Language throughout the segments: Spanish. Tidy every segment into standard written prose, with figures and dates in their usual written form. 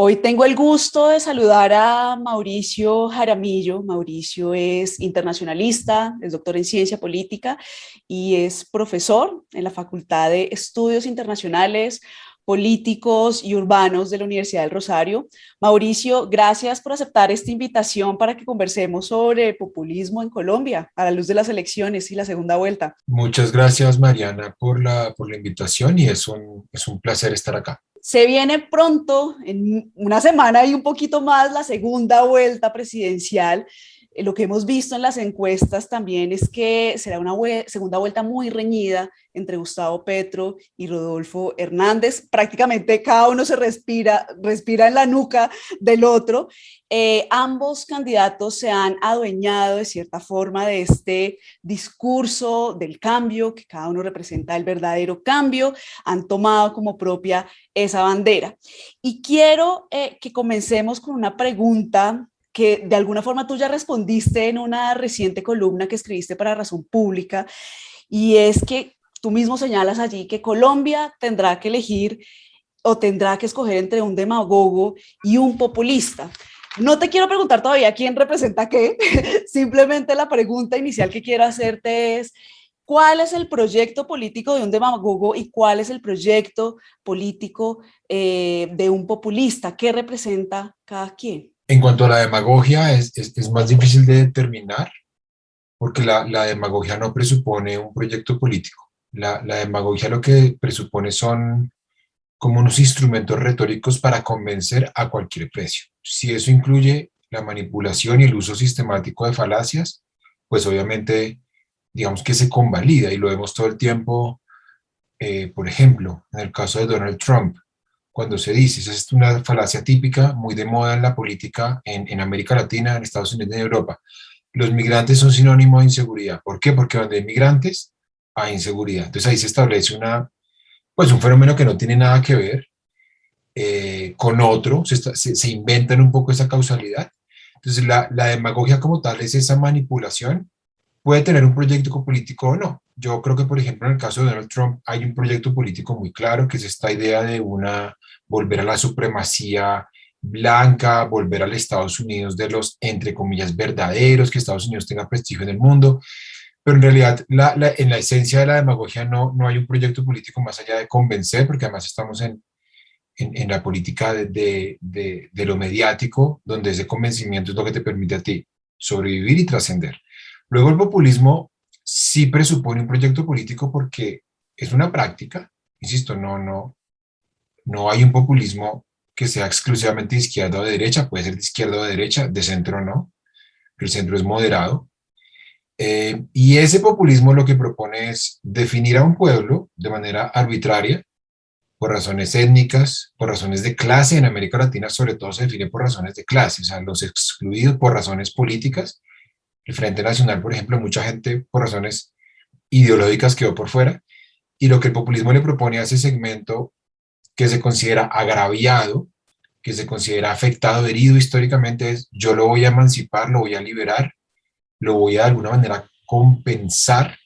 Hoy tengo el gusto de saludar a Mauricio Jaramillo. Mauricio es internacionalista, es doctor en ciencia política y es profesor en la Facultad de Estudios Internacionales, Políticos y Urbanos de la Universidad del Rosario. Mauricio, gracias por aceptar esta invitación para que conversemos sobre populismo en Colombia a la luz de las elecciones y la segunda vuelta. Muchas gracias, Mariana, por la invitación y es un placer estar acá. Se viene pronto, en una semana y un poquito más, la segunda vuelta presidencial. Lo que hemos visto en las encuestas también es que será una segunda vuelta muy reñida entre Gustavo Petro y Rodolfo Hernández. Prácticamente cada uno se respira en la nuca del otro. Ambos candidatos se han adueñado de cierta forma de este discurso del cambio, que cada uno representa el verdadero cambio, han tomado como propia esa bandera. Y quiero que comencemos con una pregunta que de alguna forma tú ya respondiste en una reciente columna que escribiste para Razón Pública, y es que tú mismo señalas allí que Colombia tendrá que elegir o tendrá que escoger entre un demagogo y un populista. No te quiero preguntar todavía quién representa qué, simplemente la pregunta inicial que quiero hacerte es, ¿cuál es el proyecto político de un demagogo y cuál es el proyecto político de un populista? ¿Qué representa cada quien? En cuanto a la demagogia, es más difícil de determinar porque la demagogia no presupone un proyecto político. La demagogia lo que presupone son como unos instrumentos retóricos para convencer a cualquier precio. Si eso incluye la manipulación y el uso sistemático de falacias, pues obviamente digamos que se convalida y lo vemos todo el tiempo. Por ejemplo, en el caso de Donald Trump, cuando se dice, esa es una falacia típica, muy de moda en la política en América Latina, en Estados Unidos y en Europa. Los migrantes son sinónimo de inseguridad. ¿Por qué? Porque donde hay migrantes hay inseguridad. Entonces ahí se establece pues un fenómeno que no tiene nada que ver con otro, se inventan un poco esa causalidad. Entonces la demagogia como tal es esa manipulación, puede tener un proyecto político o no. Yo creo que, por ejemplo, en el caso de Donald Trump hay un proyecto político muy claro, que es esta idea de volver a la supremacía blanca, volver al Estados Unidos de los, entre comillas, verdaderos, que Estados Unidos tenga prestigio en el mundo, pero en realidad en la esencia de la demagogia no hay un proyecto político más allá de convencer, porque además estamos en la política de lo mediático, donde ese convencimiento es lo que te permite a ti sobrevivir y trascender. Luego el populismo sí presupone un proyecto político porque es una práctica, insisto, no hay un populismo que sea exclusivamente de izquierda o de derecha, puede ser de izquierda o de derecha, de centro no, el centro es moderado. Y ese populismo lo que propone es definir a un pueblo de manera arbitraria, por razones étnicas, por razones de clase. En América Latina sobre todo se define por razones de clase, o sea, los excluidos por razones políticas. El Frente Nacional, por ejemplo, mucha gente por razones ideológicas quedó por fuera, y lo que el populismo le propone a ese segmento que se considera agraviado, que se considera afectado, herido históricamente, es yo lo voy a emancipar, lo voy a liberar, lo voy a de alguna manera compensar.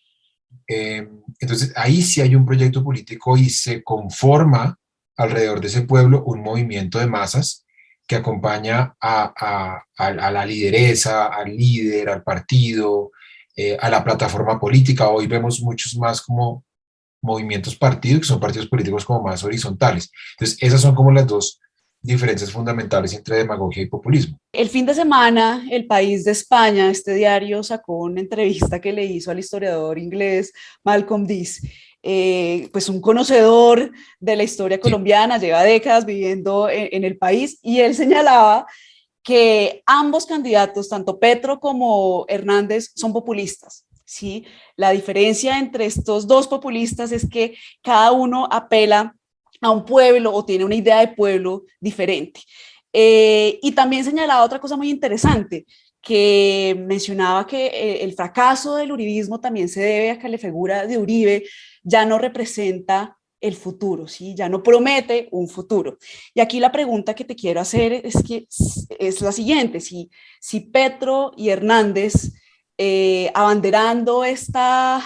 Entonces ahí sí hay un proyecto político y se conforma alrededor de ese pueblo un movimiento de masas que acompaña a la lideresa, al líder, al partido, a la plataforma política. Hoy vemos muchos más como movimientos partidos, que son partidos políticos como más horizontales. Entonces esas son como las dos diferencias fundamentales entre demagogia y populismo. El fin de semana, El País de España, este diario sacó una entrevista que le hizo al historiador inglés Malcolm Dees, pues un conocedor de la historia Sí. colombiana, lleva décadas viviendo en el país, y él señalaba que ambos candidatos, tanto Petro como Hernández, son populistas. ¿Sí? La diferencia entre estos dos populistas es que cada uno apela a un pueblo o tiene una idea de pueblo diferente. Y también señalaba otra cosa muy interesante, que mencionaba que el fracaso del uribismo también se debe a que la figura de Uribe ya no representa el futuro, ¿sí? Ya no promete un futuro. Y aquí la pregunta que te quiero hacer es la siguiente: si Petro y Hernández, abanderando esta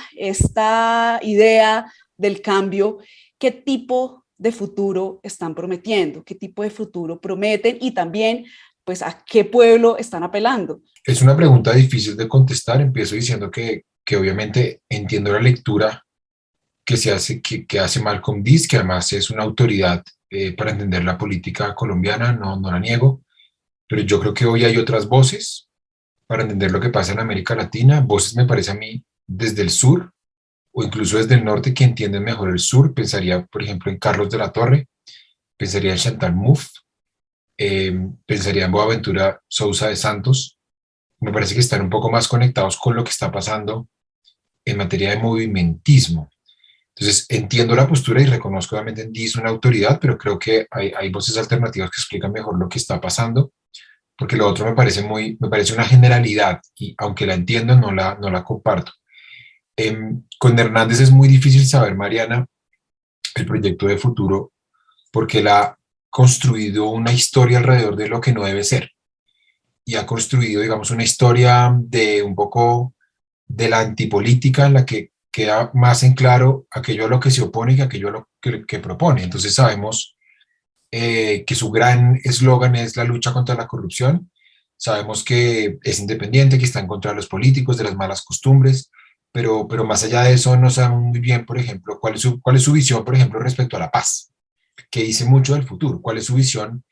idea del cambio, ¿qué tipo de futuro están prometiendo, qué tipo de futuro prometen y también pues a qué pueblo están apelando. Es una pregunta difícil de contestar. Empiezo diciendo que obviamente entiendo la lectura que hace Malcolm Diez, que además es una autoridad para entender la política colombiana, no la niego, pero yo creo que hoy hay otras voces para entender lo que pasa en América Latina, voces me parece a mí desde el sur o incluso desde el norte que entienden mejor el sur. Pensaría, por ejemplo, en Carlos de la Torre, pensaría en Chantal Mouffe, pensaría en Boaventura Sousa de Santos. Me parece que están un poco más conectados con lo que está pasando en materia de movimentismo. Entonces, entiendo la postura y reconozco obviamente en Diez una autoridad, pero creo que hay voces alternativas que explican mejor lo que está pasando, porque lo otro me parece una generalidad y aunque la entiendo, no la comparto. Con Hernández es muy difícil saber, Mariana, el proyecto de futuro, porque él ha construido una historia alrededor de lo que no debe ser y ha construido, digamos, una historia de un poco de la antipolítica en la que queda más en claro aquello a lo que se opone que aquello a lo que propone. Entonces sabemos que su gran eslogan es la lucha contra la corrupción. Sabemos que es independiente, que está en contra de los políticos, de las malas costumbres, pero más allá de eso no sabemos muy bien, por ejemplo, cuál es su visión, por ejemplo, respecto a la paz, que dice mucho del futuro, cuál es su visión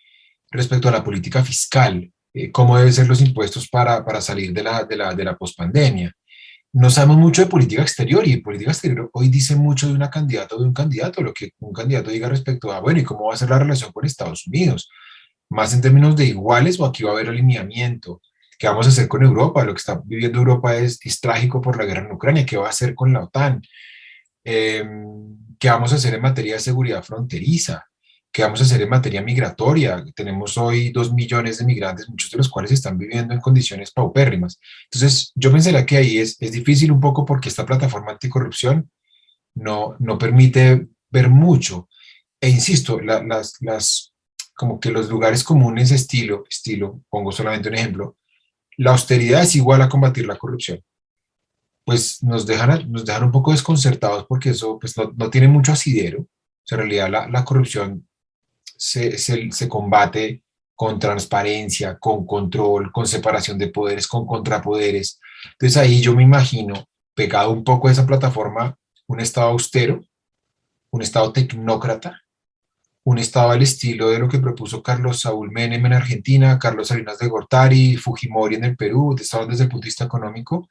respecto a la política fiscal, cómo deben ser los impuestos para salir de la pospandemia. No sabemos mucho de política exterior y política exterior hoy dice mucho de una candidata o de un candidato, lo que un candidato diga respecto a, bueno, ¿y cómo va a ser la relación con Estados Unidos? Más en términos de iguales o aquí va a haber alineamiento. ¿Qué vamos a hacer con Europa? Lo que está viviendo Europa es trágico por la guerra en Ucrania. ¿Qué va a hacer con la OTAN? Eh, ¿Qué vamos a hacer en materia de seguridad fronteriza? ¿Qué vamos a hacer en materia migratoria? Tenemos hoy 2 millones de migrantes, muchos de los cuales están viviendo en condiciones paupérrimas. Entonces, yo pensaría que ahí es difícil un poco porque esta plataforma anticorrupción no permite ver mucho. E insisto, como que los lugares comunes pongo solamente un ejemplo, la austeridad es igual a combatir la corrupción. Pues nos dejan un poco desconcertados porque eso pues no tiene mucho asidero. O sea, en realidad la corrupción se combate con transparencia, con control, con separación de poderes, con contrapoderes. Entonces ahí yo me imagino, pegado un poco a esa plataforma, un Estado austero, un Estado tecnócrata, un Estado al estilo de lo que propuso Carlos Saúl Menem en Argentina, Carlos Salinas de Gortari, Fujimori en el Perú, Estado desde el punto de vista económico,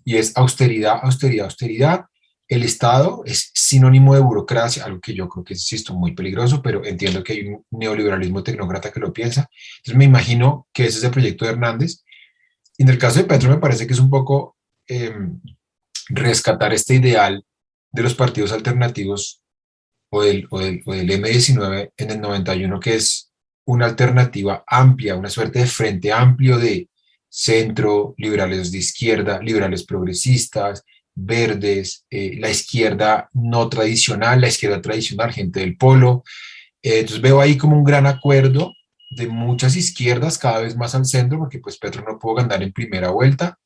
y es austeridad, austeridad, austeridad. El Estado es sinónimo de burocracia, algo que yo creo que es, insisto, muy peligroso, pero entiendo que hay un neoliberalismo tecnócrata que lo piensa. Entonces me imagino que ese es el proyecto de Hernández. Y en el caso de Petro me parece que es un poco rescatar este ideal de los partidos alternativos o del M19 en el 91, que es una alternativa amplia, una suerte de frente amplio de centro, liberales de izquierda, liberales progresistas, verdes, la izquierda no tradicional, la izquierda tradicional, gente del polo. Entonces veo ahí como un gran acuerdo de muchas izquierdas cada vez más al centro, porque pues Petro no pudo ganar en primera vuelta,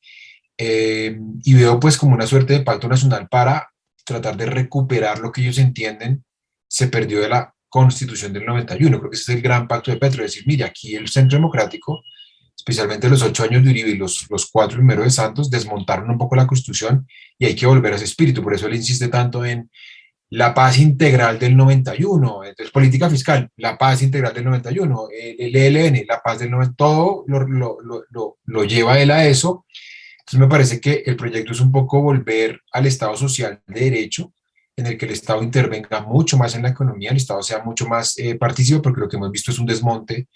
y veo pues como una suerte de pacto nacional para tratar de recuperar lo que ellos entienden se perdió de la Constitución del 91. Creo que ese es el gran pacto de Petro, es decir, mira, aquí el Centro Democrático, especialmente los 8 años de Uribe y los 4 primeros de Santos, desmontaron un poco la Constitución y hay que volver a ese espíritu. Por eso él insiste tanto en la paz integral del 91, entonces política fiscal, la paz integral del 91, el ELN, la paz del 90, todo lo lleva él a eso. Entonces me parece que el proyecto es un poco volver al Estado social de derecho, en el que el Estado intervenga mucho más en la economía, el Estado sea mucho más partícipe, porque lo que hemos visto es un desmonte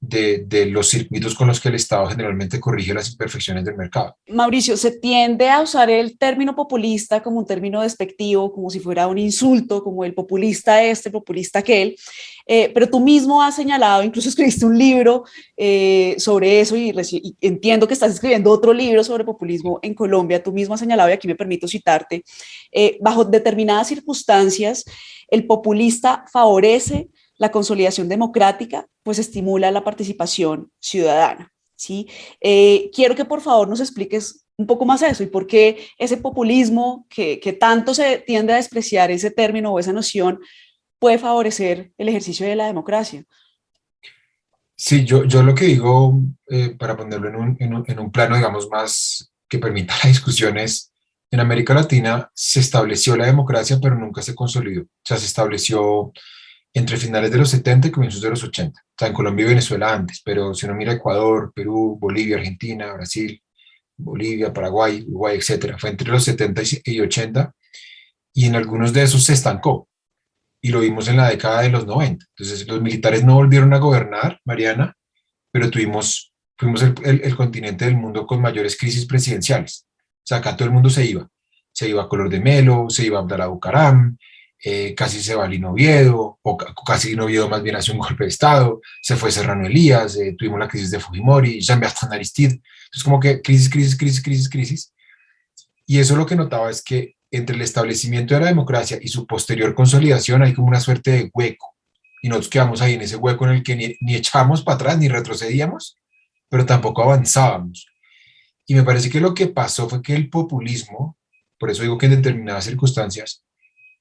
de los circuitos con los que el Estado generalmente corrige las imperfecciones del mercado. Mauricio, se tiende a usar el término populista como un término despectivo, como si fuera un insulto, como el populista este, populista aquel, pero tú mismo has señalado, incluso escribiste un libro sobre eso y entiendo que estás escribiendo otro libro sobre populismo en Colombia. Tú mismo has señalado, y aquí me permito citarte, bajo determinadas circunstancias, el populista favorece la consolidación democrática, pues estimula la participación ciudadana, ¿sí? Quiero que por favor nos expliques un poco más eso y por qué ese populismo que tanto se tiende a despreciar ese término o esa noción, puede favorecer el ejercicio de la democracia. Sí, yo lo que digo, para ponerlo en un plano, digamos, más que permita la discusión es, en América Latina se estableció la democracia, pero nunca se consolidó. O sea, se estableció entre finales de los 70 y comienzos de los 80. O sea, en Colombia y Venezuela antes, pero si uno mira Ecuador, Perú, Bolivia, Argentina, Brasil, Bolivia, Paraguay, Uruguay, etcétera, fue entre los 70 y 80, y en algunos de esos se estancó, y lo vimos en la década de los 90. Entonces, los militares no volvieron a gobernar, Mariana, pero fuimos el continente del mundo con mayores crisis presidenciales. O sea, acá todo el mundo se iba a Color de Melo, se iba a Abdalá Bucaram, casi se va Lino Oviedo, o casi Lino Oviedo más bien hace un golpe de Estado, se fue Serrano Elías, tuvimos la crisis de Fujimori, Jean-Bertrand Aristide. Entonces, como que crisis, crisis, crisis, crisis, crisis. Y eso lo que notaba es que entre el establecimiento de la democracia y su posterior consolidación hay como una suerte de hueco. Y nosotros quedamos ahí en ese hueco en el que ni echábamos para atrás ni retrocedíamos, pero tampoco avanzábamos. Y me parece que lo que pasó fue que el populismo, por eso digo que en determinadas circunstancias,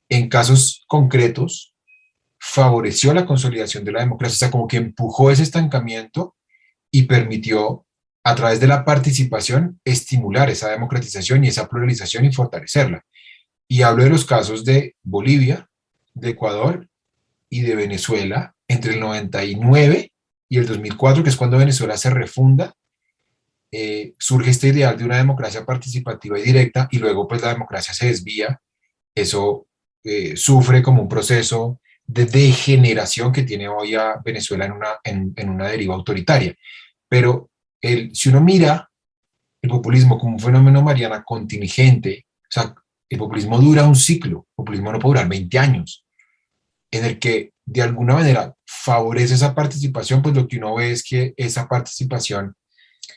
en casos concretos, favoreció la consolidación de la democracia, o sea, como que empujó ese estancamiento y permitió, a través de la participación, estimular esa democratización y esa pluralización y fortalecerla. Y hablo de los casos de Bolivia, de Ecuador y de Venezuela entre el 99 y el 2004, que es cuando Venezuela se refunda. Surge este ideal de una democracia participativa y directa, y luego pues la democracia se desvía. Eso sufre como un proceso de degeneración que tiene hoy a Venezuela en una deriva autoritaria. Pero si uno mira el populismo como un fenómeno, Mariana, contingente, o sea, el populismo dura un ciclo, el populismo no puede durar 20 años, en el que de alguna manera favorece esa participación, pues lo que uno ve es que esa participación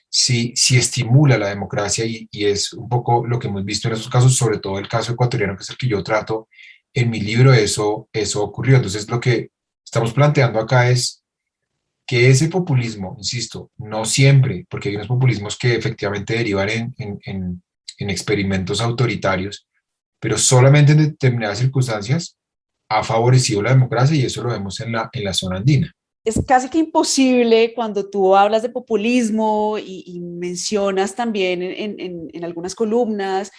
sí estimula la democracia, y es un poco lo que hemos visto en esos casos, sobre todo el caso ecuatoriano, que es el que yo trato en mi libro. Eso ocurrió. Entonces, lo que estamos planteando acá es que ese populismo, insisto, no siempre, porque hay unos populismos que efectivamente derivan en experimentos autoritarios, pero solamente en determinadas circunstancias ha favorecido la democracia, y eso lo vemos en la zona andina. Es casi que imposible cuando tú hablas de populismo y mencionas también en algunas columnas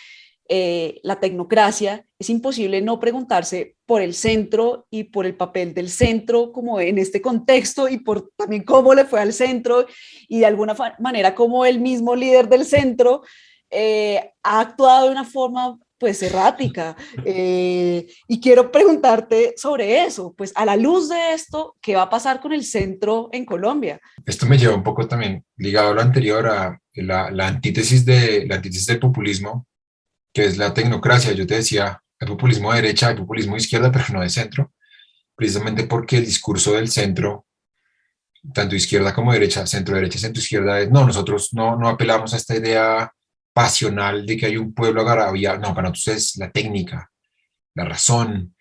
la tecnocracia, es imposible no preguntarse por el centro y por el papel del centro como en este contexto, y por también cómo le fue al centro, y de alguna manera cómo el mismo líder del centro ha actuado de una forma pues errática. Y quiero preguntarte sobre eso, pues a la luz de esto, ¿qué va a pasar con el centro en Colombia? Esto me lleva un poco también ligado a lo anterior, a la antítesis del populismo, que es la tecnocracia. Yo te decía, hay populismo de derecha, hay populismo de izquierda, pero no de centro, precisamente porque el discurso del centro, tanto izquierda como derecha, centro izquierda, es no, nosotros no apelamos a esta idea pasional de que hay un pueblo agraviado. No, para nosotros es la técnica, la razón.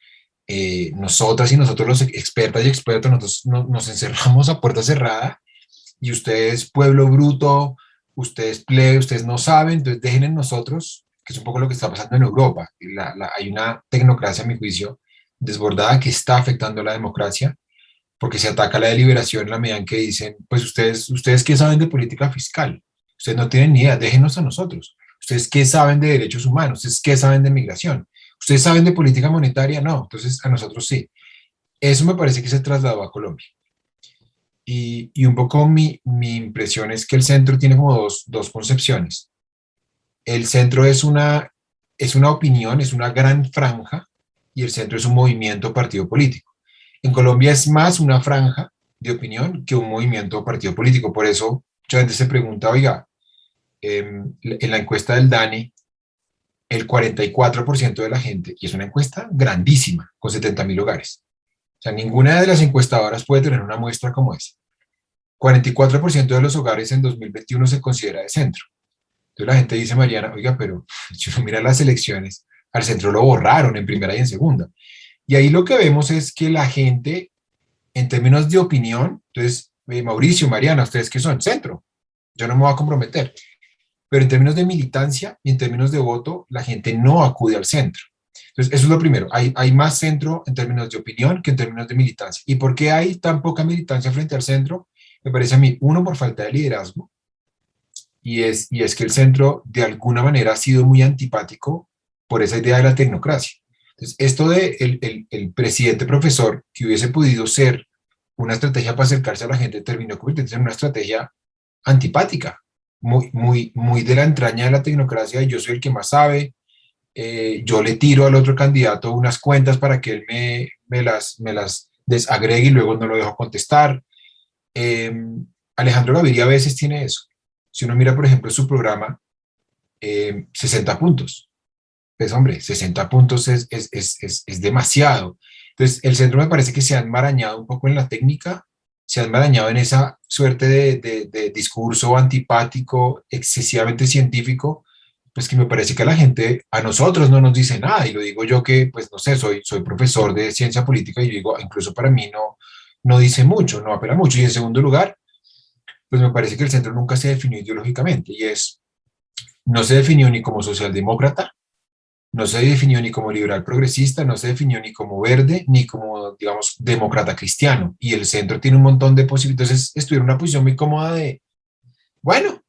Nosotras y nosotros los expertas y expertos, nosotros nos encerramos a puerta cerrada, y ustedes, pueblo bruto, ustedes plebe, ustedes no saben, entonces dejen en nosotros, que es un poco lo que está pasando en Europa. Hay una tecnocracia, a mi juicio, desbordada, que está afectando la democracia, porque se ataca la deliberación en la medida en que dicen, pues ustedes qué saben de política fiscal, ustedes no tienen ni idea, déjenos a nosotros. Ustedes qué saben de derechos humanos, ustedes qué saben de migración, ustedes saben de política monetaria, no, entonces a nosotros sí. Eso me parece que se trasladó a Colombia. Y un poco mi impresión es que el centro tiene como dos concepciones. El centro es una opinión, es una gran franja, y el centro es un movimiento, partido político. En Colombia es más una franja de opinión que un movimiento o partido político. Por eso mucha gente se pregunta, oiga, en la encuesta del DANE, el 44% de la gente, y es una encuesta grandísima, con 70.000 hogares. O sea, ninguna de las encuestadoras puede tener una muestra como esa. 44% de los hogares en 2021 se considera de centro. Entonces la gente dice, Mariana, oiga, pero si uno mira las elecciones, al centro lo borraron en primera y en segunda. Y ahí lo que vemos es que la gente, en términos de opinión, entonces, Mauricio, Mariana, ¿ustedes qué son? Centro. Yo no me voy a comprometer. Pero en términos de militancia y en términos de voto, la gente no acude al centro. Entonces, eso es lo primero. Hay más centro en términos de opinión que en términos de militancia. ¿Y por qué hay tan poca militancia frente al centro? Me parece a mí, uno, por falta de liderazgo, y es que el centro de alguna manera ha sido muy antipático por esa idea de la tecnocracia. Entonces, esto de el presidente profesor que hubiese podido ser una estrategia para acercarse a la gente terminó convirtiéndose en una estrategia antipática, muy de la entraña de la tecnocracia, y yo soy el que más sabe, yo le tiro al otro candidato unas cuentas para que él me las desagregue y luego no lo dejo contestar. Eh, Alejandro Gaviria a veces tiene eso. Si uno mira, por ejemplo, su programa, 60 puntos. Pues hombre, 60 puntos es demasiado. Entonces, el centro me parece que se ha enmarañado un poco en la técnica, se ha enmarañado en esa suerte de discurso antipático, excesivamente científico, pues que me parece que a la gente, a nosotros no nos dice nada, y lo digo yo que, pues no sé, soy profesor de ciencia política y yo digo, incluso para mí no dice mucho, no apela mucho. Y en segundo lugar, pues me parece que el centro nunca se definió ideológicamente, no se definió ni como socialdemócrata, no se definió ni como liberal progresista, no se definió ni como verde, ni como, digamos, demócrata cristiano. Y el centro tiene un montón de posibilidades. Entonces, estuviera en una posición muy cómoda de, bueno,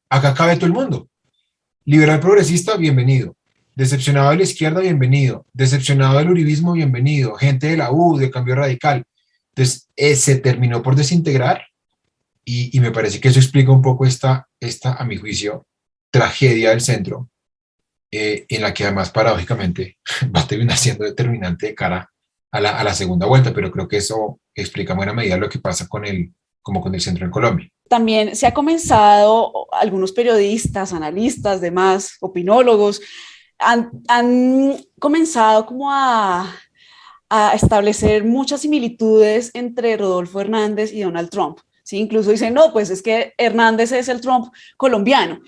acá cabe todo el mundo. Liberal progresista, bienvenido. Decepcionado de la izquierda, bienvenido. Decepcionado del uribismo, bienvenido. Gente de la U, de Cambio Radical. Entonces, se terminó por desintegrar, y me parece que eso explica un poco esta, a mi juicio, tragedia del centro, en la que además paradójicamente va a terminar siendo determinante de cara a la segunda vuelta, pero creo que eso explica en buena medida lo que pasa como con el centro en Colombia. También se ha comenzado, algunos periodistas, analistas, demás, opinólogos, han comenzado como a establecer muchas similitudes entre Rodolfo Hernández y Donald Trump. ¿Sí? Incluso dicen, no, pues es que Hernández es el Trump colombiano.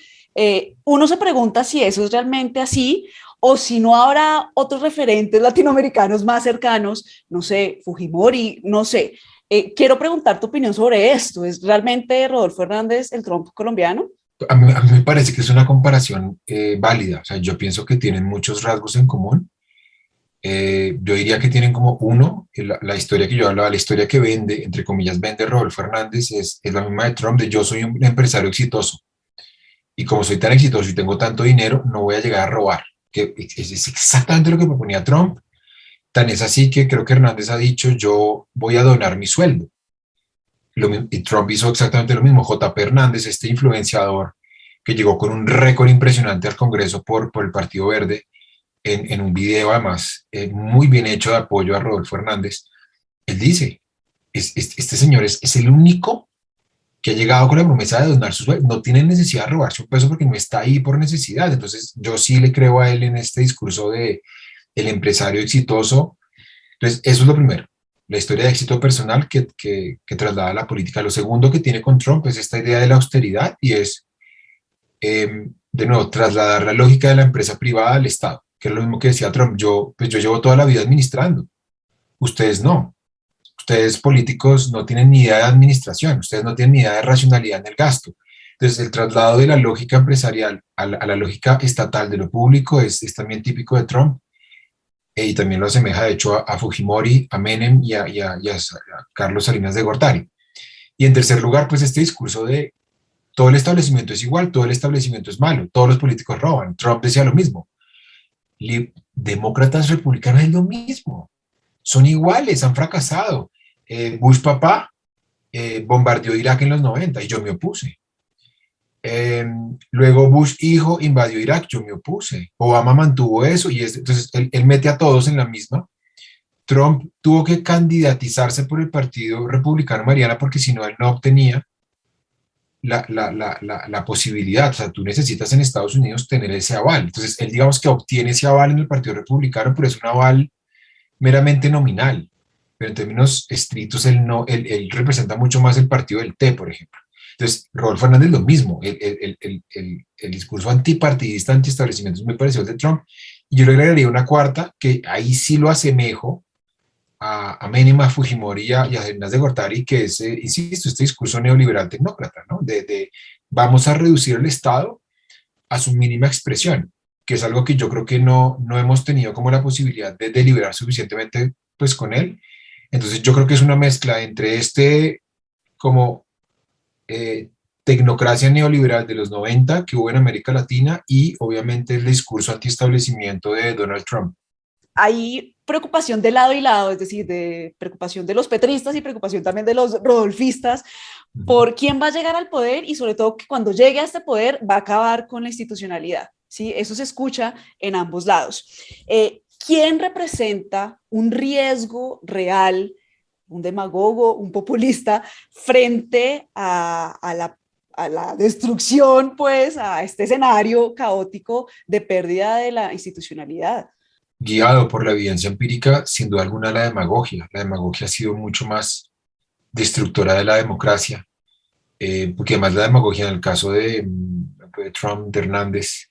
Uno se pregunta si eso es realmente así o si no habrá otros referentes latinoamericanos más cercanos, no sé, Fujimori, no sé. Quiero preguntar tu opinión sobre esto. ¿Es realmente Rodolfo Hernández el Trump colombiano? A mí me parece que es una comparación válida. O sea, yo pienso que tienen muchos rasgos en común. Yo diría que tienen como uno, la historia que yo hablaba, la historia que vende, entre comillas, vende Rodolfo Hernández, es la misma de Trump, de yo soy un empresario exitoso. Y como soy tan exitoso y tengo tanto dinero, no voy a llegar a robar. Que es exactamente lo que proponía Trump. Tan es así que creo que Hernández ha dicho, yo voy a donar mi sueldo. Y Trump hizo exactamente lo mismo. JP Hernández, este influenciador que llegó con un récord impresionante al Congreso por el Partido Verde, en un video además muy bien hecho de apoyo a Rodolfo Hernández, él dice, este señor es el único que ha llegado con la promesa de donar su sueldo, no tiene necesidad de robarse un peso porque no está ahí por necesidad. Entonces yo sí le creo a él en este discurso de el empresario exitoso. Entonces eso es lo primero, la historia de éxito personal que traslada a la política. Lo segundo que tiene con Trump es esta idea de la austeridad, y es, de nuevo, trasladar la lógica de la empresa privada al Estado, que es lo mismo que decía Trump. Pues yo llevo toda la vida administrando, ustedes no. Ustedes políticos no tienen ni idea de administración, ustedes no tienen ni idea de racionalidad en el gasto. Entonces, el traslado de la lógica empresarial a la lógica estatal de lo público es también típico de Trump, y también lo asemeja, de hecho, a Fujimori, a Menem y a Carlos Salinas de Gortari. Y en tercer lugar, pues este discurso de todo el establecimiento es igual, todo el establecimiento es malo, todos los políticos roban. Trump decía lo mismo. Demócratas republicanos es lo mismo, son iguales, han fracasado. Bush papá bombardeó Irak en los 90 y yo me opuse. Luego Bush hijo invadió Irak, yo me opuse. Obama mantuvo eso, y entonces él mete a todos en la misma. Trump tuvo que candidatizarse por el Partido Republicano Mariana porque si no él no obtenía la posibilidad. O sea, tú necesitas en Estados Unidos tener ese aval. Entonces él, digamos que obtiene ese aval en el Partido Republicano, pero es un aval meramente nominal, pero en términos estrictos él representa mucho más el partido del T, por ejemplo. Entonces, Rodolfo Hernández lo mismo, el discurso antipartidista, antiestablecimiento es muy parecido al de Trump, y yo le agregaría una cuarta, que ahí sí lo asemejo a Menem, a Fujimori y a Salinas de Gortari, que es, insisto, este discurso neoliberal tecnócrata, ¿no? De vamos a reducir el Estado a su mínima expresión, que es algo que yo creo que no hemos tenido como la posibilidad de deliberar suficientemente pues con él. Entonces yo creo que es una mezcla entre como eh, tecnocracia neoliberal de los 90 que hubo en América Latina y obviamente el discurso antiestablecimiento de Donald Trump. Hay preocupación de lado y lado, es decir, de preocupación de los petristas y preocupación también de los rodolfistas por quién va a llegar al poder y sobre todo que cuando llegue a este poder va a acabar con la institucionalidad. ¿Sí? Eso se escucha en ambos lados. ¿Quién representa un riesgo real, un demagogo, un populista, frente a la destrucción, pues, a este escenario caótico de pérdida de la institucionalidad? Guiado por la evidencia empírica, sin duda alguna la demagogia. La demagogia ha sido mucho más destructora de la democracia, porque además la demagogia en el caso de Trump, de Hernández,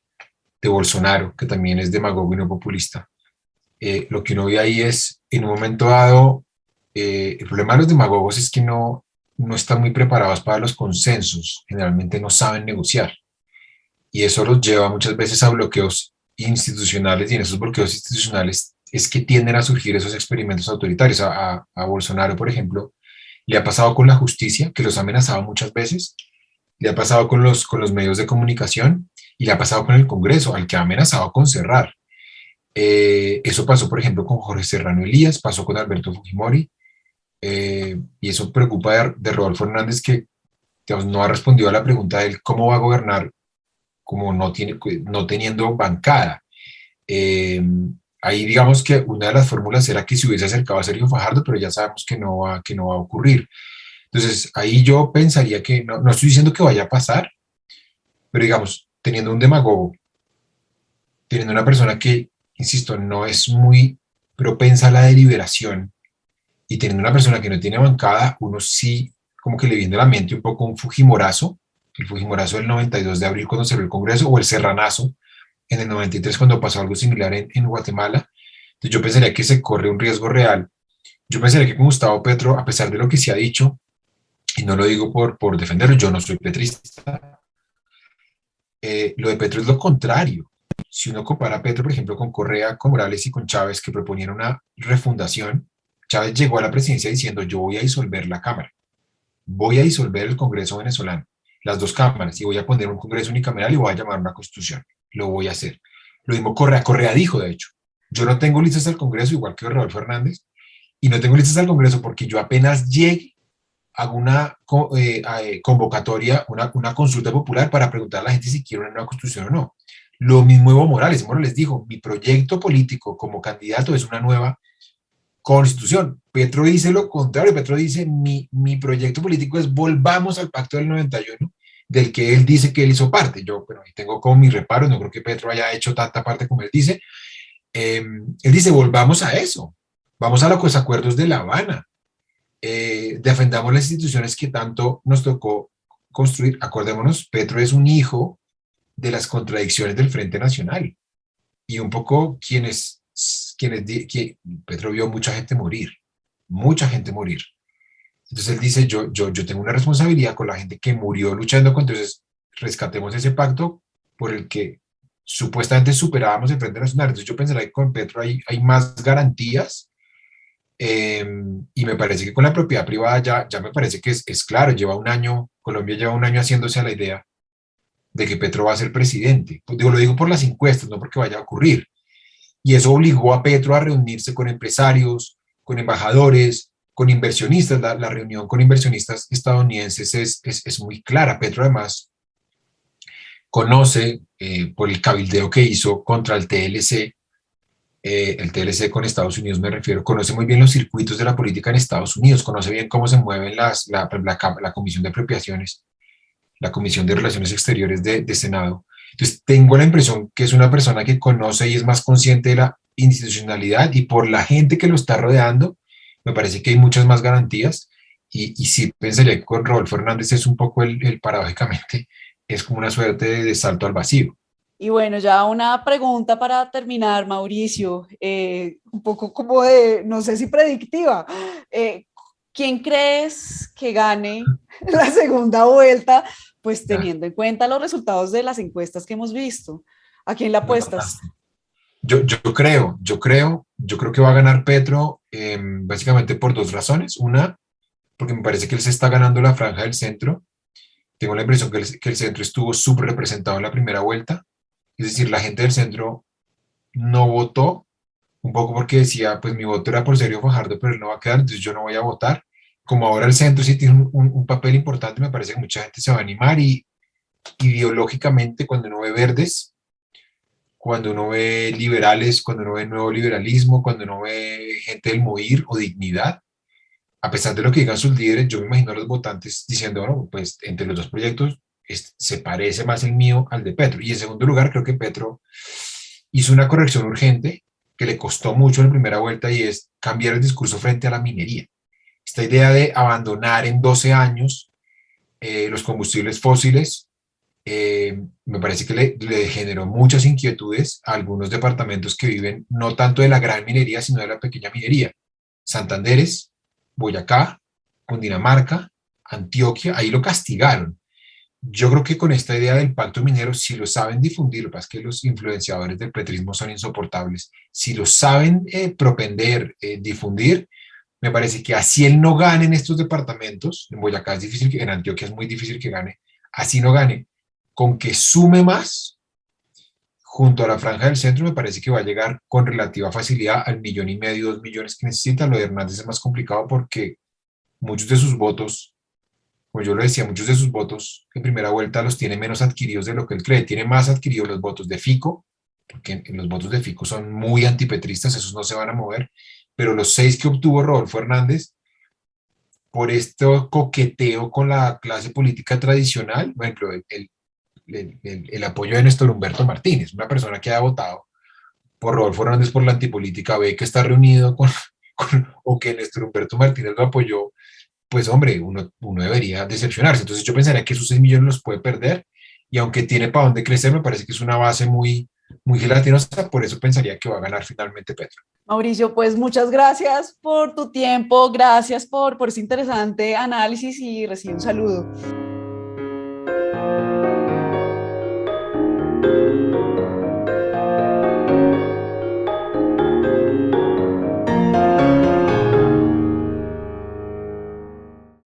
de Bolsonaro, que también es demagogo y no populista, lo que uno ve ahí es, en un momento dado, el problema de los demagogos es que no están muy preparados para los consensos, generalmente no saben negociar, y eso los lleva muchas veces a bloqueos institucionales, y en esos bloqueos institucionales es que tienden a surgir esos experimentos autoritarios. A Bolsonaro, por ejemplo, le ha pasado con la justicia, que los ha amenazado muchas veces, le ha pasado con los medios de comunicación, y le ha pasado con el Congreso, al que ha amenazado con cerrar. Eso pasó, por ejemplo, con Jorge Serrano Elías, pasó con Alberto Fujimori, y eso preocupa de Rodolfo Hernández, que digamos, no ha respondido a la pregunta de él, cómo va a gobernar como no teniendo bancada. Eh, Ahí digamos que una de las fórmulas era que se hubiese acercado a Sergio Fajardo, pero ya sabemos que no va a ocurrir. Entonces ahí yo pensaría que, no estoy diciendo que vaya a pasar, pero digamos, teniendo un demagogo, teniendo una persona que, insisto, no es muy propensa a la deliberación, y teniendo una persona que no tiene bancada, uno sí como que le viene a la mente un poco un Fujimorazo, el Fujimorazo del 92 de abril cuando cerró el Congreso, o el Serranazo en el 93 cuando pasó algo similar en Guatemala. Entonces yo pensaría que se corre un riesgo real. Yo pensaría que con Gustavo Petro, a pesar de lo que se ha dicho, y no lo digo por defenderlo, yo no soy petrista, lo de Petro es lo contrario. Si uno compara a Petro, por ejemplo, con Correa, con Morales y con Chávez, que proponían una refundación, Chávez llegó a la presidencia diciendo, yo voy a disolver la Cámara, voy a disolver el Congreso venezolano, las dos cámaras, y voy a poner un Congreso unicameral y voy a llamar una constitución. Lo voy a hacer. Lo mismo Correa dijo, de hecho, yo no tengo listas al Congreso, igual que Rodolfo Hernández, y no tengo listas al Congreso porque yo apenas llegue hago una convocatoria, una consulta popular para preguntar a la gente si quiere una nueva constitución o no. Lo mismo Evo Morales. Morales dijo, mi proyecto político como candidato es una nueva constitución. Petro dice lo contrario. Petro dice, mi proyecto político es volvamos al pacto del 91, del que él dice que él hizo parte. Yo, bueno, tengo como mis reparos, no creo que Petro haya hecho tanta parte como él dice. Él dice, volvamos a eso. Vamos a los acuerdos de La Habana. Defendamos las instituciones que tanto nos tocó construir. Acordémonos, Petro es un hijo de las contradicciones del Frente Nacional y un poco Petro vio mucha gente morir. Entonces él dice, yo tengo una responsabilidad con la gente que murió luchando, entonces rescatemos ese pacto por el que supuestamente superábamos el Frente Nacional. Entonces yo pensaría que con Petro hay más garantías. Y me parece que con la propiedad privada ya me parece que es claro, Colombia lleva un año haciéndose a la idea de que Petro va a ser presidente. Pues lo digo por las encuestas, no porque vaya a ocurrir. Y eso obligó a Petro a reunirse con empresarios, con embajadores, con inversionistas. La reunión con inversionistas estadounidenses es muy clara. Petro además conoce, por el cabildeo que hizo contra el TLC con Estados Unidos me refiero, conoce muy bien los circuitos de la política en Estados Unidos, conoce bien cómo se mueven la Comisión de Apropiaciones, la Comisión de Relaciones Exteriores de Senado. Entonces, tengo la impresión que es una persona que conoce y es más consciente de la institucionalidad, y por la gente que lo está rodeando, me parece que hay muchas más garantías, y sí pensaría que con Rodolfo Hernández es un poco paradójicamente, es como una suerte de salto al vacío. Y bueno, ya una pregunta para terminar, Mauricio, un poco como de, no sé si predictiva. ¿Quién crees que gane la segunda vuelta? Pues Ya. teniendo en cuenta los resultados de las encuestas que hemos visto. ¿A quién le Me apuestas? mataste. Yo creo que va a ganar Petro, básicamente por dos razones. Una, porque me parece que él se está ganando la franja del centro. Tengo la impresión que el centro estuvo súper representado en la primera vuelta. Es decir, la gente del centro no votó, un poco porque decía, pues mi voto era por Sergio Fajardo, pero él no va a quedar, entonces yo no voy a votar. Como ahora el centro sí tiene un papel importante, me parece que mucha gente se va a animar y ideológicamente cuando uno ve verdes, cuando uno ve liberales, cuando uno ve nuevo liberalismo, cuando uno ve gente del MOVIR o Dignidad, a pesar de lo que digan sus líderes, yo me imagino a los votantes diciendo, bueno, pues entre los dos proyectos se parece más el mío al de Petro. Y en segundo lugar, creo que Petro hizo una corrección urgente que le costó mucho en la primera vuelta y es cambiar el discurso frente a la minería. Esta idea de abandonar en 12 años los combustibles fósiles me parece que le generó muchas inquietudes a algunos departamentos que viven no tanto de la gran minería, sino de la pequeña minería. Santanderes, Boyacá, Cundinamarca, Antioquia, ahí lo castigaron. Yo creo que con esta idea del pacto minero, si lo saben difundir, lo que pasa es que los influenciadores del petrismo son insoportables, si lo saben propender, difundir, me parece que así él no gane en estos departamentos, en Boyacá es difícil, en Antioquia es muy difícil que gane, así no gane, con que sume más junto a la franja del centro, me parece que va a llegar con relativa facilidad al 1,5 millones, 2 millones que necesita. Lo de Hernández es más complicado porque muchos de sus votos, como yo lo decía, muchos de sus votos en primera vuelta los tiene menos adquiridos de lo que él cree. Tiene más adquiridos los votos de Fico, porque los votos de Fico son muy antipetristas, esos no se van a mover, pero los 6 que obtuvo Rodolfo Hernández, por este coqueteo con la clase política tradicional, por ejemplo, el apoyo de Néstor Humberto Martínez, una persona que ha votado por Rodolfo Hernández por la antipolítica, ve que está reunido o que Néstor Humberto Martínez lo apoyó, pues hombre, uno debería decepcionarse. Entonces yo pensaría que esos 6 millones los puede perder y aunque tiene para dónde crecer, me parece que es una base muy, muy gelatinosa, por eso pensaría que va a ganar finalmente Petro. Mauricio, pues muchas gracias por tu tiempo, gracias por ese interesante análisis y recibe un saludo.